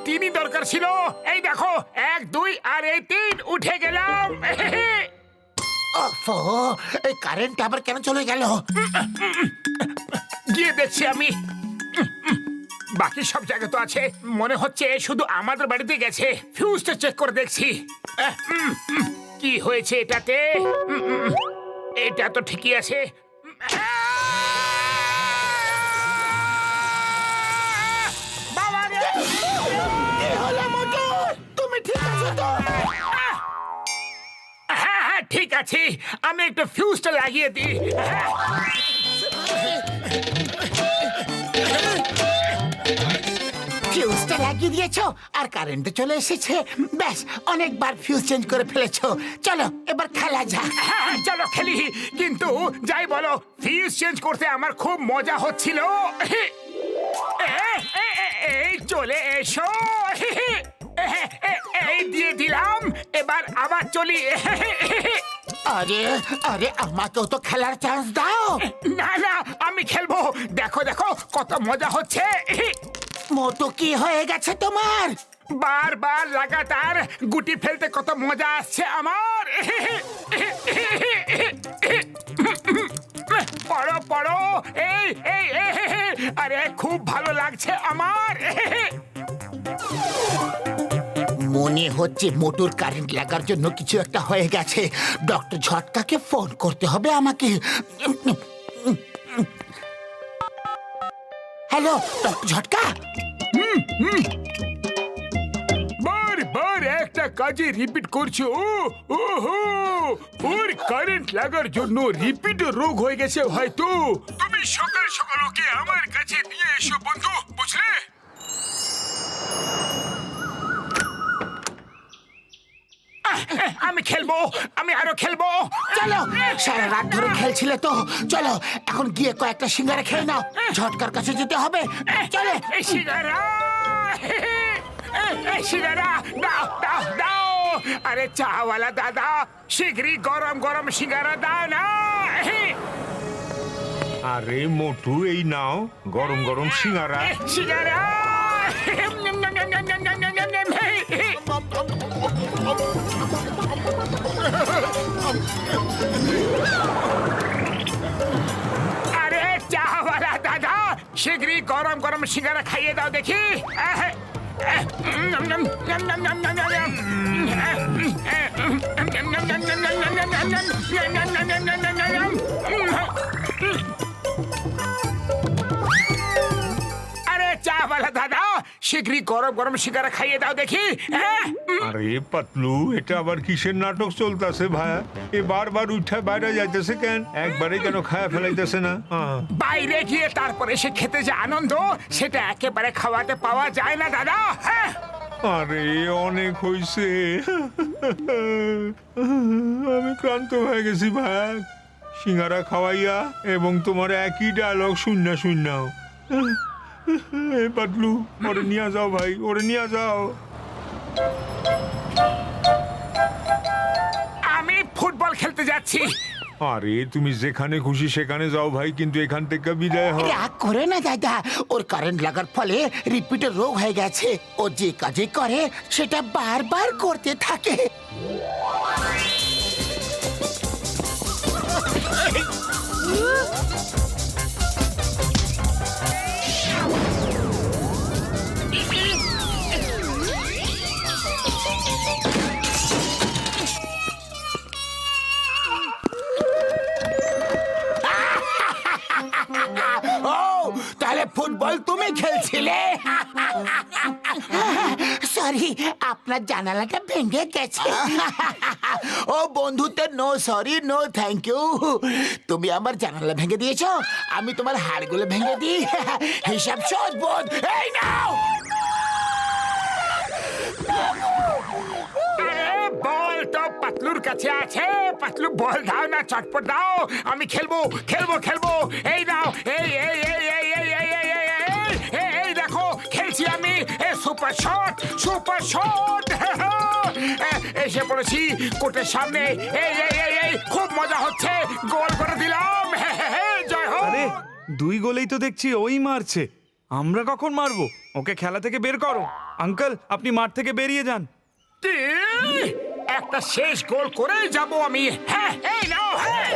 তিনই দরকার ছিল। এই দেখো 1 2 আর এই 3 উঠে গেলাম। ওফো, এই কারেন্ট আবার কেন চলে গেল? গিয়ে দেখছি আমি। বাকি সব জায়গা তো আছে, মনে হচ্ছে শুধু আমাদের বাড়িতে গেছে। ফিউজটা চেক করে দেখছি। কি হয়েছে এটাতে? এটা তো ঠিকই আছে। বাবা রে! কি হলো মোটু? তুমি ঠিক আছো তো? হ্যাঁ হ্যাঁ ঠিক আছে, আমি একটু ফিউজটা লাগিয়ে দিই। ফিউজটা লাগিয়ে দিয়েছো আর কারেন্ট চলে এসেছে। ব্যাস, অনেকবার ফিউজ চেঞ্জ করে ফেলেছো। চলো এবার খেলা যাক। হ্যাঁ চলো খেলি, কিন্তু যাই বলো ফিউজ চেঞ্জ করতে আমার খুব মজা হচ্ছিল। এই চলে এসো। এই দিয়ে দিলাম, এবার আবার চলি। আরে আরে, আমাকেও তো খেলার চান্স দাও। না না, আমি খেলবো। দেখো দেখো কত মজা হচ্ছে। মোটু, কি হয়ে গেছে তোমার? বারবার লাগাতার গুটি ফেলতে কত মজা আসছে আমার। পড়ো পড়ো, এই এই আরে খুব ভালো লাগছে আমার। মনে হচ্ছে মোটর কারেন্ট লাগার জন্য কিছু একটা হয়ে গেছে। ডক্টর ঝটকাকে ফোন করতে হবে আমাকে। হ্যালো ডক্টর ঝটকা। বারবার একটা কাজে রিপিট করছো। ওহো, ওর কারেন্ট লাগার জন্য রিপিট রোগ হয়ে গেছে হয়তো। তুমি সকাল সকাল ওকে আমার কাছে নিয়ে এসো বন্ধু, বুঝলে? আমি খেলবো, আমি আরো খেলবো। চলো, সারা রাত ধরে খেলছিলে তো, চলো এখন গিয়ে কয়েকটা সিঙ্গারা খেয়ে নাও। ঝটকার কাছে যেতে হবে। চলে সিঙ্গারা, সিঙ্গারা দাও দাও দাও। আরে চাওয়ালা দাদা, শীঘ্রই গরম গরম সিঙ্গারা দাও না। আরে মোটু, এই নাও গরম গরম সিঙ্গারা। সিঙ্গারা। আরে চাওয়ালা দাদা, শীঘ্রই গরম গরম সিঙ্গারা খাইয়ে দাও দেখি। আরে চাওয়ালা দাদা, শীঘ্রই গরম গরম সিঙ্গারা খাইয়ে দাও দেখি। আরে পাতলু, এটা আবার কিসের নাটক চলতেছে ভাই? এ বারবার উঠে বাইরে যাইতেছে কেন? একবারে কেন খায়া ফেলাইতেছে না? বাইরে গিয়ে তারপরে সে খেতে যে আনন্দ, সেটা একেবারে খাওয়াতে পাওয়া যায় না দাদা। আরে অনেক হইছে, আমি ক্লান্ত হয়ে গেছি ভাই। সিঙ্গারা খাওয়াইয়া এবং তোমার একই ডায়লগ শূন্য শূন্য। পাতলু, ওরে নিয়ে যাও ভাই, ওরে নিয়ে যাও। আমি ফুটবল খেলতে যাচ্ছি। আরে তুমি যেখানে খুশি সেখানে যাও ভাই, কিন্তু এখান থেকে বিদায় হও। রাগ করে না দাদা, ওর কারেন্ট লাগার ফলে রিপিটের রোগ হয়ে গেছে। ও যে কাজে করে সেটা বারবার করতে থাকে। ও, তাহলে ফুটবল তুমি খেলছিলে? সরি, আপনার জানালাটা ভেঙে গেছে। ও বন্ধুত্বের no sorry no thank you. তুমি আমার জানালা ভেঙে দিয়েছো, আমি তোমার হাড়গুলো ভেঙে দিই। হিসাব সহজ বোধ। এই নাও। আরে বল তো পাতলুর কাছে আছে। পাতলু বল দাও না, চটপট দাও। আমি খেলবো খেলবো খেলবো। এই নাও, এই এই এই এই এই এই এই এই এই দেখো খেলছি আমি। Super shot, super shot. এসে পড়েছি কোর্টের সামনে। এই এই এই এই খুব মজা হচ্ছে। গোল করে দিলাম। জয় হোক। আরে 2 গোলেই তো দেখছি ওই মারছে। আমরা কখন মারবো? ওকে খেলা থেকে বের করো। আঙ্কেল, আপনি মাঠ থেকে বেরিয়ে যান। কি? একটা শেষ গোল করেই যাব আমি। হ্যাঁ, এই নাও, হ্যাঁ।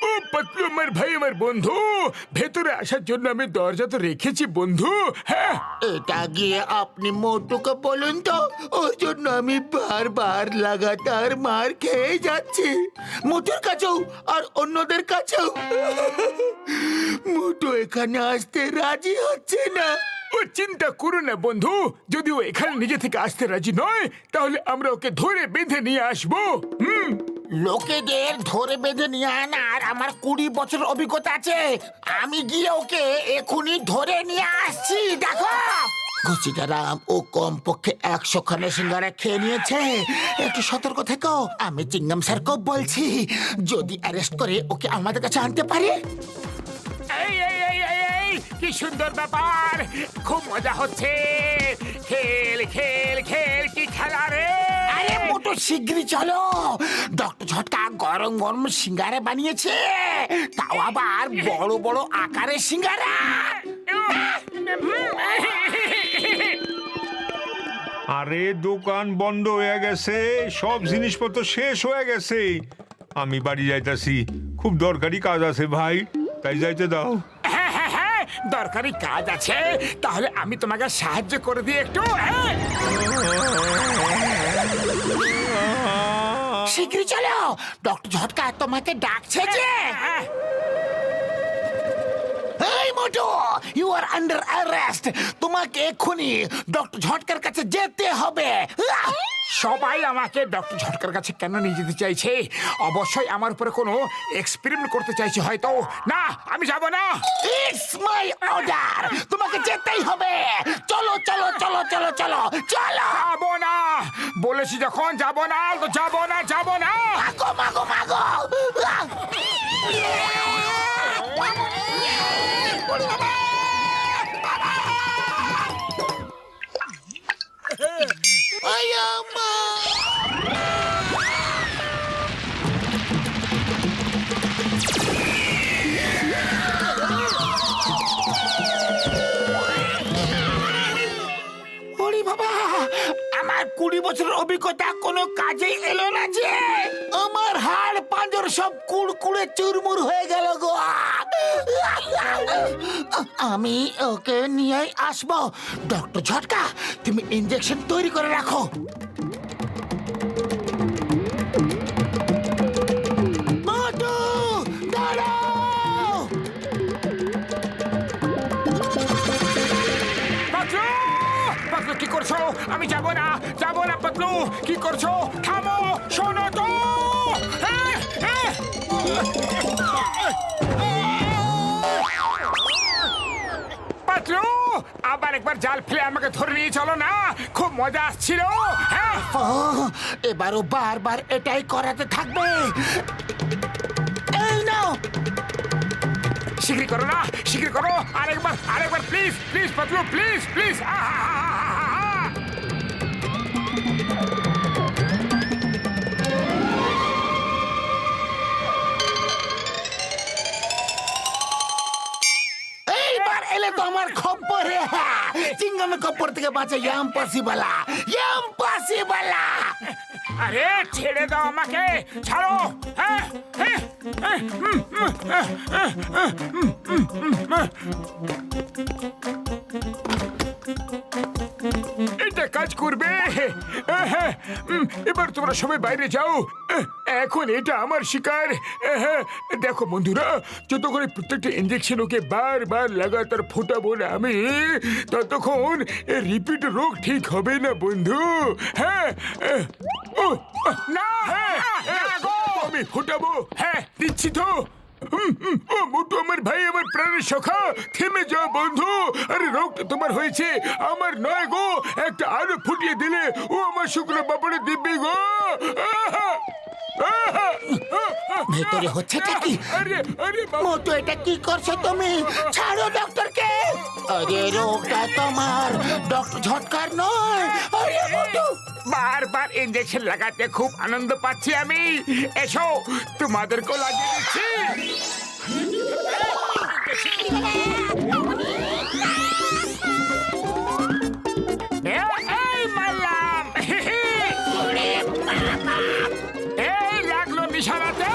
ও পাতলু, আমার ভাই, আমার বন্ধু, ভেতরে আসার জন্য আমি দরজা তো রেখেছি বন্ধু। হ্যাঁ, এটা গিয়ে আপনি মোটুকে বলুন তো, ওর জন্য আমি বারবার লাগাতার মার খেয়ে যাচ্ছি, মোটুর কাছেও আর অন্যদের কাছেও। মোটু এখানে আসতে রাজি হচ্ছে না। ও চিন্তা করো না বন্ধু, যদি ও এখানে নিজে থেকে আসতে রাজি নয়, তাহলে আমরা ওকে ধরে বেঁধে নিয়ে আসবো। লোকেদের ধরে বেঁধে নিয়ে আনার আমার 20 বছর অভিজ্ঞতা আছে। আমি গিয়ে ওকে এখনই ধরে নিয়ে আসছি। দেখো, ঘুষিটারাম ও কমপক্ষে 100 খানা সিঙ্গারা খেয়ে নিয়েছে। একটু সতর্ক থেকো। আমি চিংগাম স্যারকেও বলছি, যদি অ্যারেস্ট করে ওকে আমাদের কাছে আনতে পারে। এই এই এই এই এই, কি সুন্দর ব্যাপার, খুব মজা হচ্ছে। খেল খেল খেল, কি খেলা রে! আরে মোটু, শিগগিরই চলো। ডক্টর ঝটকা গরম গরম সিঙ্গারা বানিয়েছে, তাও আবার বড় বড় আকারের সিঙ্গারা। আরে দোকান বন্ধ হয়ে গেছে, সব জিনিসপত্র শেষ হয়ে গেছে। আমি বাড়ি যাইতাছি, খুব দরকারি কাজ আছে ভাই, তাই যাইতে দাও। হ্যাঁ হ্যাঁ হ্যাঁ, দরকারি কাজ আছে, তাহলে আমি তোমাকে সাহায্য করে দিই একটু। হ্যাঁ, শিগগিরই চলো, ডক্টর ঝটকা তোমাকে ডাকছে যে। হ্যাঁ। এই মোটু, ইউ আর আন্ডার অ্যারেস্ট। তোমাকে এক্ষুনি ডক্টর ঝটকার কাছে যেতে হবে। সবাই আমাকে ডক্টর ঝটকার কাছে কেন নিয়ে যেতে চাইছে? অবশ্যই আমার উপরে কোনো এক্সপেরিমেন্ট করতে চাইছে হয়তো। না, আমি যাব না। ইটস মাই অর্ডার, তোমাকে যেতেই হবে। চলো চলো চলো চলো চলো চলো। যাব না, বলেছি যখন যাব না, তো যাব না, যাব না। মাগো মাগো মাগো। ওরে বাবা, আমার 20 বছরের অভিজ্ঞতা কোনো কাজে এলো না যে। আমার হাড় পাঁজর সব কুড়কুড়ে চুরমুর হয়ে গেল গো। আমি ওকে নিয়ে আসবো। ডক্টর ঝটকা, তুমি ইঞ্জেকশন তৈরি করে রাখো। মোটু, দাঁড়াও। পাতলু, পাতলু কি করছো? আমি যাব না, যাব না পাতলু, কি করছো? থামো, শোনো তো। হ্যাঁ, হ্যাঁ। পাতলু, আবার একবার জাল ফেলে আমাকে ধরে নিয়ে চলো না, খুব মজা আসছিল। হ্যাঁ, ও, এবারও বারবার এটাই করাতে থাকবে। এই নাও। শিগগির করো না, শিগগির করো, আরেকবার, আরেকবার please, please Patlu, please, please. এইবার এলে তো আমার খপ্পরে। চিংগামের খপ্পর থেকে বাঁচা ইম্পসিবল, ইম্পসিবল। আরে ছেড়ে দাও আমাকে, ছাড়ো। হ্যাঁ, হ্যাঁ, হ্যাঁ, এটা কাজ করবে। এবার তোমরা সবাই বাইরে যাও, এখন এটা আমার শিকার। দেখো বন্ধুরা, যতক্ষণ প্রত্যেকটা ইঞ্জেকশন ওকে বারবার লাগাতার ফোটাবো না আমি, ততক্ষণ রিপিট রোগ ঠিক হবে না বন্ধু। হ্যাঁ, ও না, আমি ফোটাবো। হ্যাঁ, দিচ্ছি তো। ও মোটু, আমার ভাই, আমার প্রাণের সখা, থেমে যাও বন্ধু। আরে রোগটা তোমার হয়েছে, আমার নয় গো। একটা আরো ফুটিয়ে দিলে ও আমার শুকনো বাপড়ে দিব্যি গো। ভেতরে হচ্ছেটা কি? আরে আরে বাবা, মোটু এটা কি করছো তুমি? ছাড়ো ডক্টরকে। আরে রোগটা তোমার, ডক্টর ঝটকার নয়। আরে মোটু, বারবার ইঞ্জেকশন লাগাতে খুব আনন্দ পাচ্ছি আমি। এসো, তোমাদেরকেও লাগিয়ে দিচ্ছি। এই মারলাম। এই লাগলো নিশানাতে।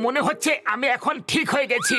মনে হচ্ছে আমি এখন ঠিক হয়ে গেছি।